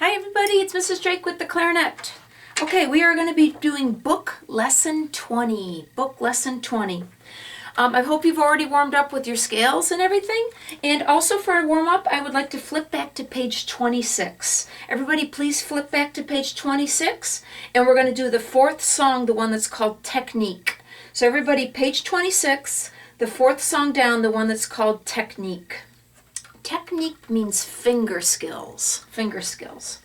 Hi everybody, it's Mrs. Drake with the clarinet. Okay, we are going to be doing book lesson 20. Book lesson 20. I hope you've already warmed up with your scales and everything. And also for a warm up, I would like to flip back to page 26. Everybody please flip back to page 26. And we're going to do the fourth song, the one that's called Technique. So everybody, page 26, the fourth song down, the one that's called Technique. Technique means finger skills. Finger skills.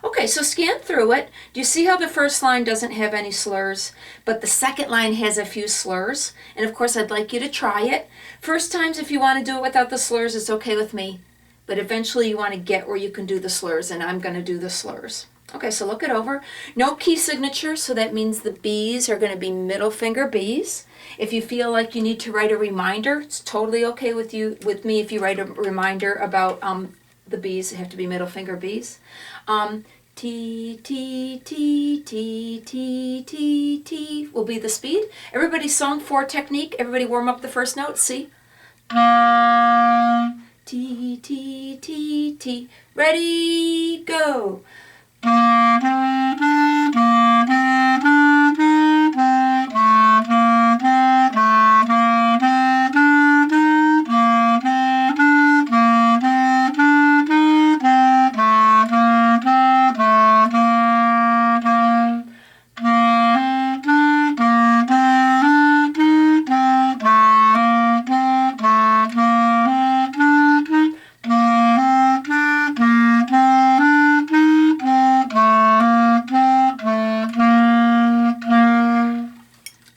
Okay, so scan through it. Do you see how the first line doesn't have any slurs, but the second line has a few slurs? And of course, I'd like you to try it. First times, if you want to do it without the slurs, it's okay with me. But eventually, you want to get where you can do the slurs, and I'm going to do the slurs. Okay, so look it over. No key signature, so that means the B's are going to be middle finger B's. If you feel like you need to write a reminder, it's totally okay with me if you write a reminder about the B's. They have to be middle finger B's. T, T, T, T, T, T, T will be the speed. Everybody song 4 technique. Everybody warm up the first note. See? T, T, T, T. Ready, go.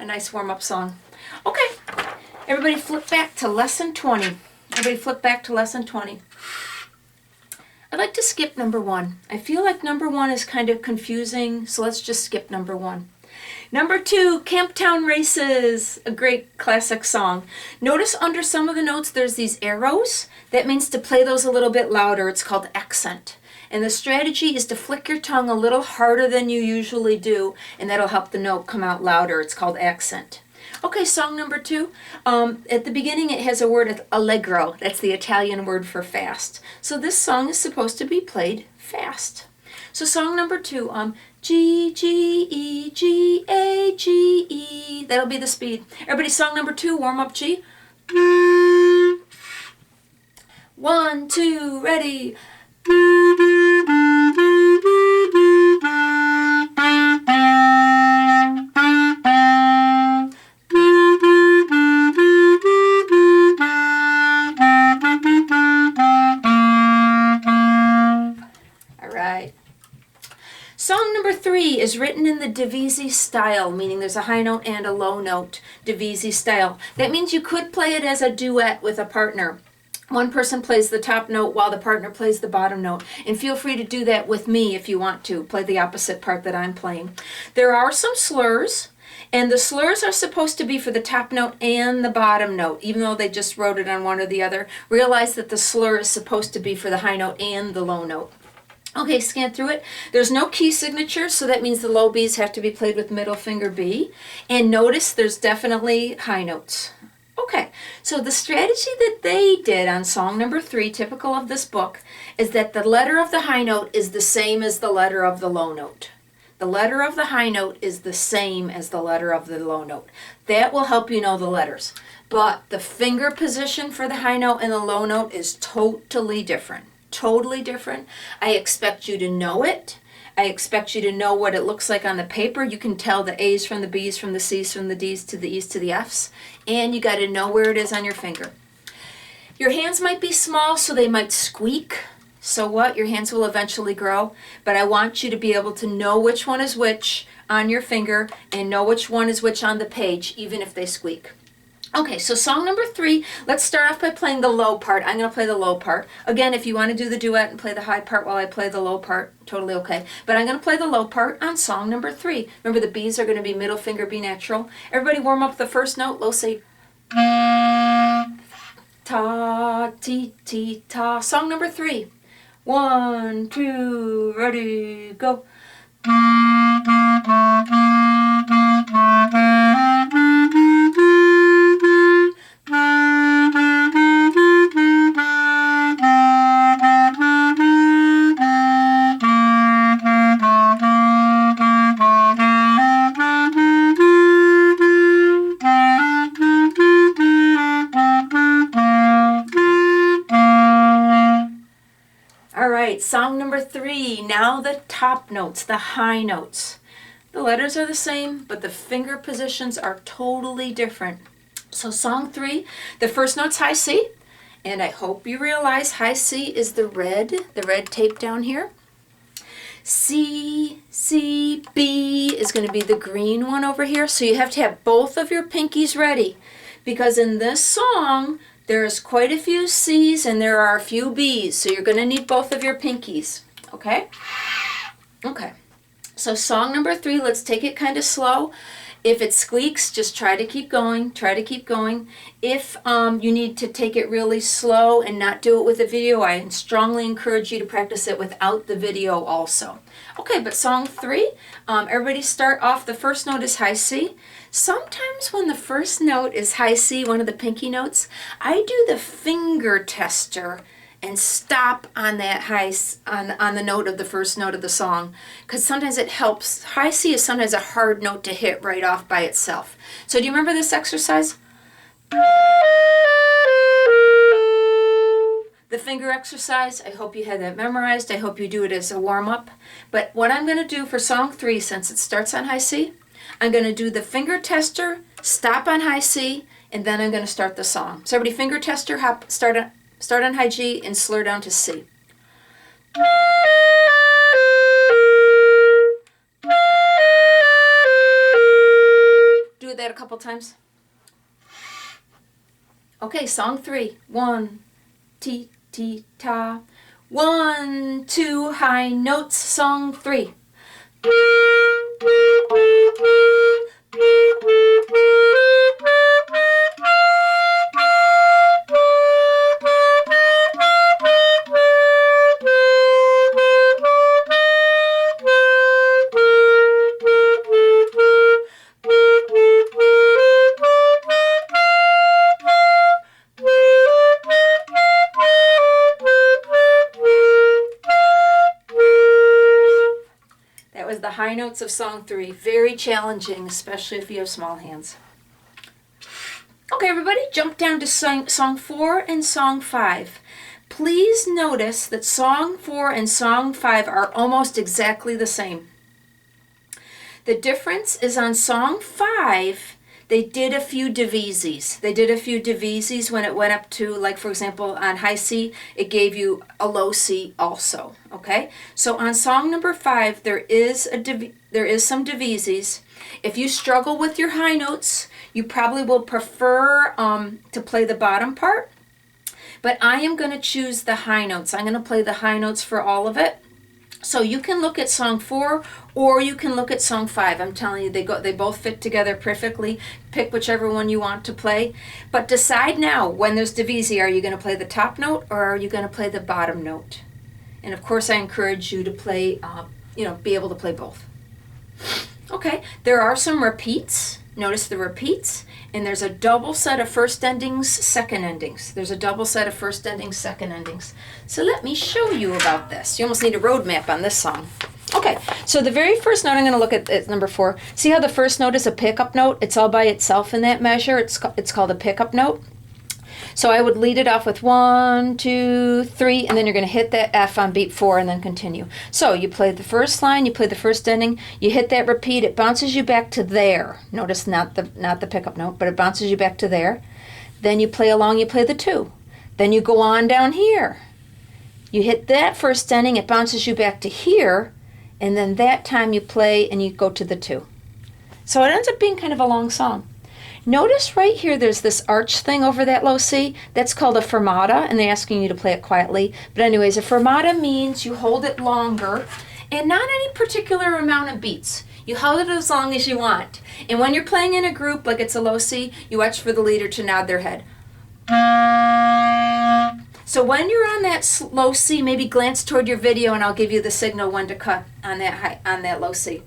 Nice warm-up song. Okay, everybody flip back to lesson 20. Everybody flip back to lesson 20. I'd like to skip number 1. I feel like number 1 is kind of confusing, so let's just skip number 1. Number 2, Camptown Races, a great classic song. Notice under some of the notes there's these arrows. That means to play those a little bit louder. It's called accent. And the strategy is to flick your tongue a little harder than you usually do, and that'll help the note come out louder. It's called accent. Okay, song number 2. At the beginning it has a word allegro. That's the Italian word for fast. So this song is supposed to be played fast. So song number 2, G, G, E, G, A, G, E. That'll be the speed. Everybody, song number 2, warm up G. 1, 2, ready. Song number 3 is written in the divisi style, meaning there's a high note and a low note, divisi style. That means you could play it as a duet with a partner. One person plays the top note while the partner plays the bottom note. And feel free to do that with me if you want to. Play the opposite part that I'm playing. There are some slurs, and the slurs are supposed to be for the top note and the bottom note, even though they just wrote it on one or the other. Realize that the slur is supposed to be for the high note and the low note. Okay, scan through it. There's no key signature, so that means the low B's have to be played with middle finger B. And notice there's definitely high notes. Okay, so the strategy that they did on song number 3, typical of this book, is that the letter of the high note is the same as the letter of the low note. The letter of the high note is the same as the letter of the low note. That will help you know the letters. But the finger position for the high note and the low note is totally different. Totally different. I expect you to know it. I expect you to know what it looks like on the paper. You can tell the A's from the B's, from the C's, from the D's, to the E's, to the F's. And you got to know where it is on your finger. Your hands might be small, so they might squeak. So what? Your hands will eventually grow. But I want you to be able to know which one is which on your finger and know which one is which on the page, even if they squeak. Okay, so song number 3, let's start off by playing the low part. I'm going to play the low part. Again, if you want to do the duet and play the high part while I play the low part, totally okay. But I'm going to play the low part on song number 3. Remember, the B's are going to be middle finger B natural. Everybody warm up the first note. Low, say ta, ti, ti, ta. Song number 3. 1, 2, ready, go. All right, song number 3. Now the top notes, the high notes. The letters are the same, but the finger positions are totally different. So song 3, the first note's high C, and I hope you realize high C is the red tape down here. C, C, B is going to be the green one over here. So you have to have both of your pinkies ready, because in this song, there's quite a few C's and there are a few B's. So you're going to need both of your pinkies, okay? Okay. So song number 3, let's take it kind of slow. If it squeaks, just try to keep going, If you need to take it really slow and not do it with a video, I strongly encourage you to practice it without the video also. Okay, but song 3, everybody start off, the first note is high C. Sometimes when the first note is high C, one of the pinky notes, I do the finger tester and stop on that on the note of the first note of the song, because sometimes it helps. High C is sometimes a hard note to hit right off by itself. So do you remember this exercise? The finger exercise, I hope you had that memorized. I hope you do it as a warm-up. But what I'm going to do for song 3, since it starts on high C, I'm going to do the finger tester, stop on high C, and then I'm going to start the song. So everybody finger tester, start on high G and slur down to C. Do that a couple times. Okay, song 3. 1, ti, ti, ta. 1, 2, high notes, song 3. The high notes of song 3. Very challenging, especially if you have small hands. Okay, everybody, jump down to song 4 and song 5. Please notice that song 4 and song 5 are almost exactly the same. The difference is on song 5, they did a few divises. They did a few divises when it went up to, like, for example, on high C, it gave you a low C also, okay? So on song number 5, there is some divises. If you struggle with your high notes, you probably will prefer to play the bottom part, but I am going to choose the high notes. I'm going to play the high notes for all of it. So you can look at song 4 or you can look at song 5. I'm telling you, they both fit together perfectly. Pick whichever one you want to play. But decide now, when there's divisi, are you going to play the top note or are you going to play the bottom note? And of course I encourage you to play, be able to play both. Okay, there are some repeats. Notice the repeats. And there's a double set of first endings, second endings. There's a double set of first endings, second endings. So let me show you about this. You almost need a road map on this song. Okay, so the very first note I'm going to look at is number 4. See how the first note is a pickup note? It's all by itself in that measure. It's called a pickup note. So I would lead it off with 1, 2, 3, and then you're going to hit that F on beat 4 and then continue. So you play the first line, you play the first ending, you hit that repeat, it bounces you back to there. Notice not the pickup note, but it bounces you back to there. Then you play along, you play the 2. Then you go on down here. You hit that first ending, it bounces you back to here, and then that time you play and you go to the 2. So it ends up being kind of a long song. Notice right here there's this arch thing over that low C. That's called a fermata, and they're asking you to play it quietly. But anyways, a fermata means you hold it longer and not any particular amount of beats. You hold it as long as you want. And when you're playing in a group, like it's a low C, you watch for the leader to nod their head. So when you're on that low C, maybe glance toward your video and I'll give you the signal when to cut on that low C.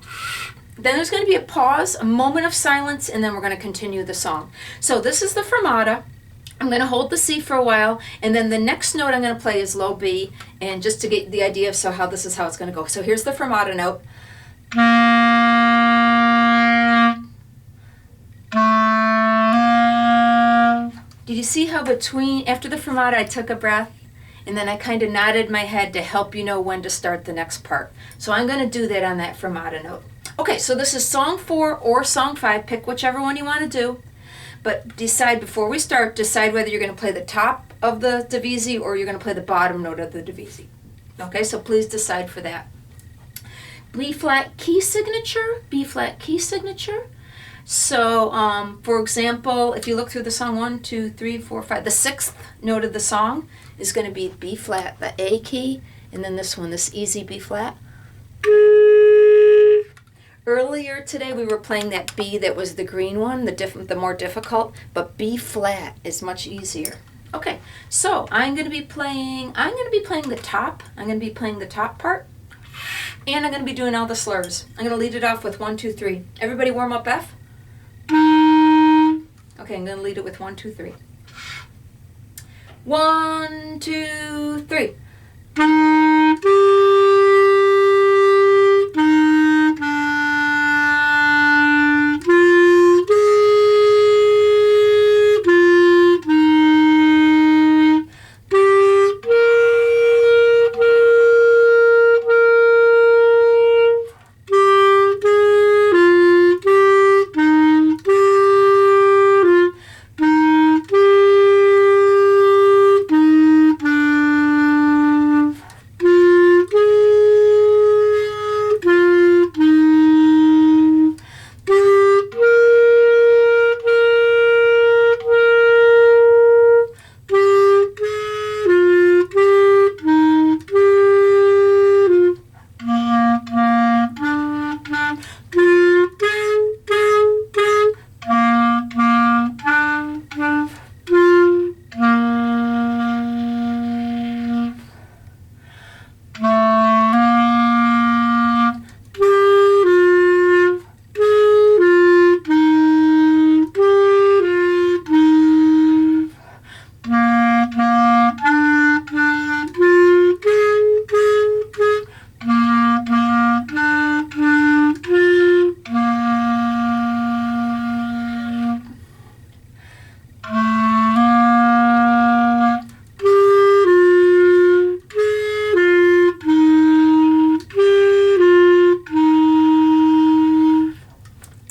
Then there's going to be a pause, a moment of silence, and then we're going to continue the song. So this is the fermata. I'm going to hold the C for a while, and then the next note I'm going to play is low B, and just to get the idea of how this is how it's going to go. So here's the fermata note. Did you see how after the fermata I took a breath, and then I kind of nodded my head to help you know when to start the next part. So I'm going to do that on that fermata note. Okay, so this is song 4 or song 5. Pick whichever one you want to do. But decide before we start, decide whether you're going to play the top of the divisi or you're going to play the bottom note of the divisi. Okay, so please decide for that. B flat key signature, B flat key signature. So, for example, if you look through the song 1, 2, 3, 4, 5, the 6th note of the song is going to be B flat, the A key, and then this one, this easy B flat. Earlier today we were playing that B that was the green one, the more difficult, but B flat is much easier. Okay, so I'm going to be playing the top. I'm going to be playing the top part, and I'm going to be doing all the slurs. I'm going to lead it off with 1, 2, 3. Everybody warm up F. Okay, I'm going to lead it with 1, 2, 3. 1, 2, 3.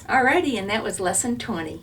Alrighty, and that was lesson 20.